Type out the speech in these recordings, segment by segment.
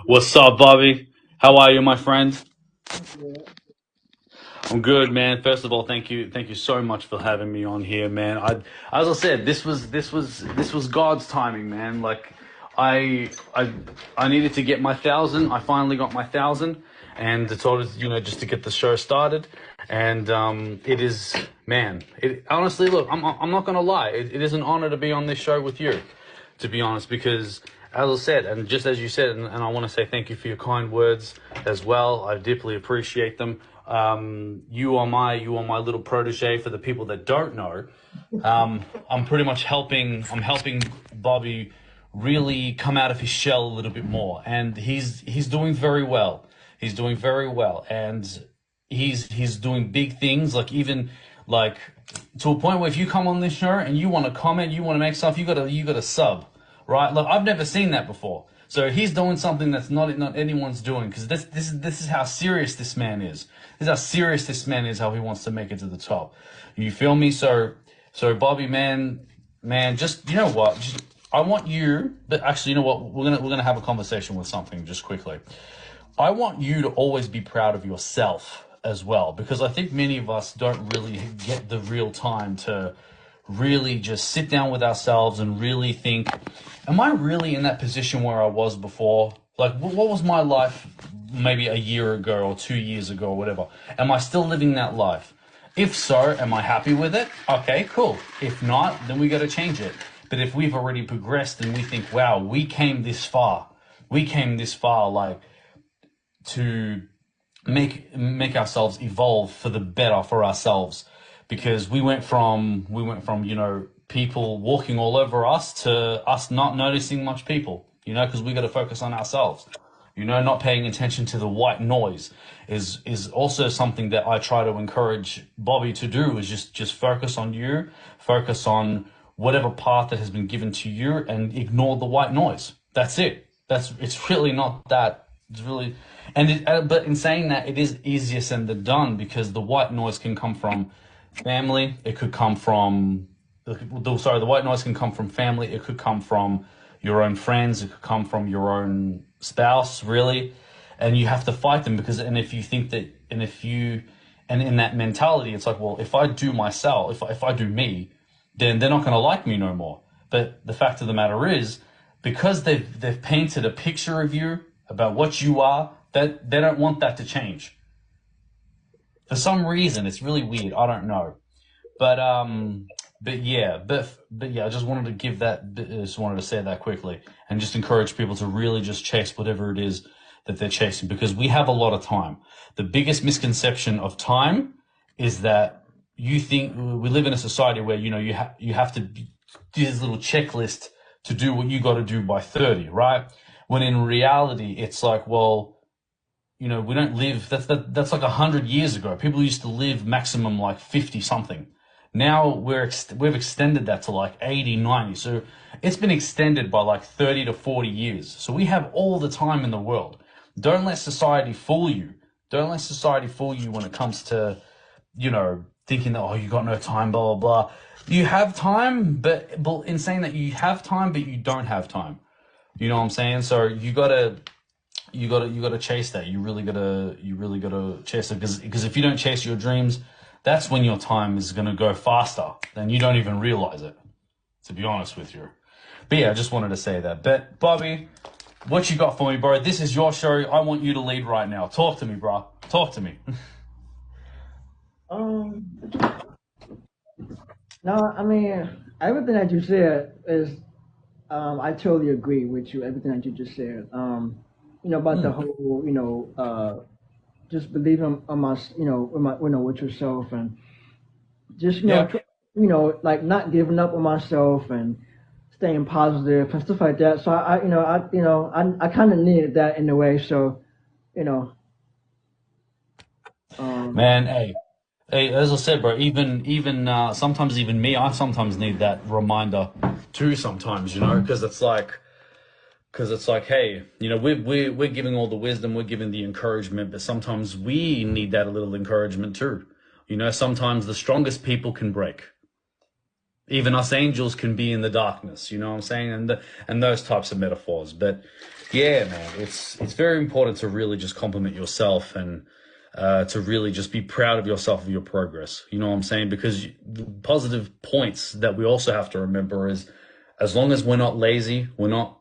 What's up, Bobby? How are you, my friend? Yeah. I'm good, man. First of all, thank you so much for having me on here, man. As I said, this was God's timing, man. Like, I, I, I needed to get my 1,000. I finally got my 1,000, and it's all just to get the show started. And it is, man. It honestly, look, I'm not gonna lie. It is an honor to be on this show with you, to be honest, because as I said, and just as you said, and I want to say thank you for your kind words as well. I deeply appreciate them. You are my little protege. For the people that don't know, I'm pretty much helping. I'm helping Bobby really come out of his shell a little bit more, and he's doing very well. He's doing very well, and he's doing big things. Like, even like, to a point where if you come on this show and you want to comment, you want to make stuff, you gotta sub, right? Look, I've never seen that before. So he's doing something that's not anyone's doing, because this is how serious this man is. This is how serious this man is. How he wants to make it to the top. You feel me? So Bobby, man, just, you know what? Just, I want you. But actually, you know what? We're gonna have a conversation with something just quickly. I want you to always be proud of yourself as well, because I think many of us don't really get the real time to really just sit down with ourselves and really think, am I really in that position where I was before? Like, what was my life maybe a year ago or 2 years ago or whatever? Am I still living that life? If so, am I happy with it? Okay, cool. If not, then we got to change it. But if we've already progressed and we think, wow, we came this far, like, to make ourselves evolve for the better for ourselves, because we went from people walking all over us to us not noticing much people, because we got to focus on ourselves. Not paying attention to the white noise is also something that I try to encourage Bobby to do, is just focus on you, focus on whatever path that has been given to you, and ignore the white noise. That's it. It's really not that. It's really, but in saying that, it is easier said than done, because the white noise can come from family. It could come from, sorry, the white noise can come from family. It could come from your own friends. It could come from your own spouse, really. And you have to fight them, because, and if you think that, and if you, and in that mentality, it's like, well, if I do myself, if I do me, then they're not going to like me no more. But the fact of the matter is, because they've painted a picture of you about what you are, that they don't want that to change. For some reason, it's really weird. I don't know. But I just wanted to just wanted to say that quickly, and just encourage people to really just chase whatever it is that they're chasing, because we have a lot of time. The biggest misconception of time is that you think we live in a society where, you have to do this little checklist to do what you got to do by 30, right? When in reality, it's like, well, we don't live. That's like 100 years ago. People used to live maximum like 50 something. Now we've extended that to like 80, 90. So it's been extended by like 30 to 40 years. So we have all the time in the world. Don't let society fool you. Don't let society fool you when it comes to, thinking that, oh, you got no time, blah, blah, blah. You have time, but in saying that, you have time, but you don't have time. You know what I'm saying? So you gotta chase that. You really gotta chase it, because if you don't chase your dreams, that's when your time is gonna go faster than you don't even realize it. To be honest with you. But yeah, I just wanted to say that. But Bobby, what you got for me, bro? This is your show. I want you to lead right now. Talk to me, bro. Talk to me. Um. No, I mean everything that you said is. I totally agree with you. Everything that you just said. About the whole. Just believing on my. With yourself, and just Yeah. like not giving up on myself and staying positive and stuff like that. So I kind of needed that in a way. So you know, um, Man, hey, as I said, bro, even sometimes, even me, I sometimes need that reminder too sometimes, because it's like, hey, we're giving all the wisdom, we're giving the encouragement, but sometimes we need that a little encouragement too. Sometimes the strongest people can break. Even us angels can be in the darkness. You know what I'm saying? And those types of metaphors. But Yeah, man, it's very important to really just compliment yourself and to really just be proud of yourself of your progress. You know what I'm saying? Because the positive points that we also have to remember is, as long as we're not lazy, we're not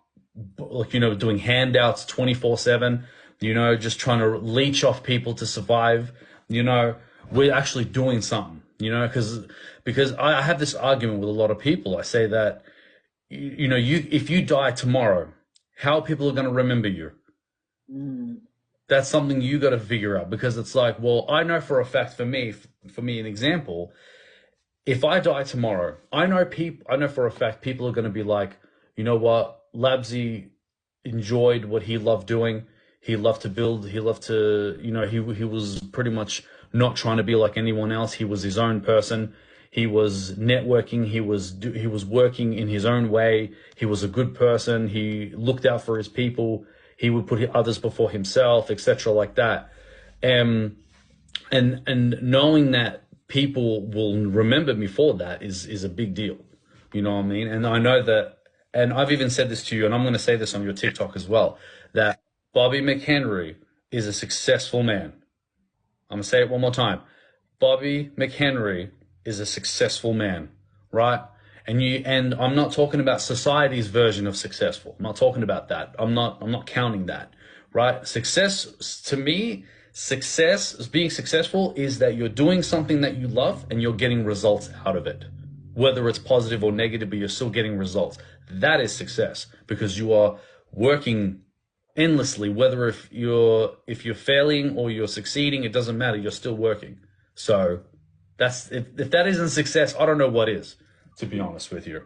like doing handouts 24/7. Just trying to leech off people to survive. We're actually doing something. Because I have this argument with a lot of people. I say that you if you die tomorrow, how people are going to remember you. Mm, That's something you got to figure out, because it's like, well, I know for a fact, for me, an example, if I die tomorrow, I know for a fact people are going to be like, you know what, Labsy enjoyed what he loved doing. He loved to build. He loved to, he was pretty much not trying to be like anyone else. He was his own person. He was networking. He was working in his own way. He was a good person. He looked out for his people. He would put others before himself, etc., like that. Um, and knowing that people will remember me for that is a big deal. You know what I mean? And I know that, and I've even said this to you, and I'm going to say this on your TikTok as well, that Bobby McHenry is a successful man. I'm going to say it one more time. Bobby McHenry is a successful man, right? And I'm not talking about society's version of successful. I'm not talking about that. I'm not counting that, right? Success, to me, being successful is that you're doing something that you love and you're getting results out of it. Whether it's positive or negative, but you're still getting results. That is success, because you are working endlessly. Whether if you're failing or you're succeeding, it doesn't matter. You're still working. So that's if that isn't success, I don't know what is, to be honest with you.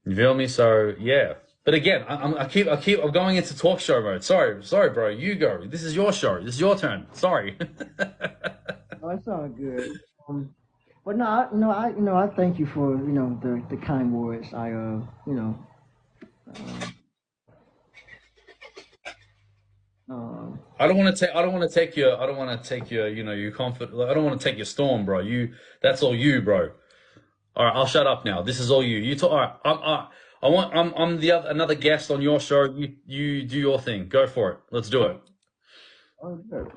You feel me? So yeah. But again, I'm going into talk show mode. Sorry, bro. You go. This is your show. This is your turn. Sorry. oh, it's all good. But no, I thank you for the kind words. Um, um, I don't want to take your. I don't want to take your. Your comfort. I don't want to take your storm, bro. That's all you, bro. All right, I'll shut up now. This is all you. You talk. All right, I'm the another guest on your show. You do your thing. Go for it. Let's do it. oh, good.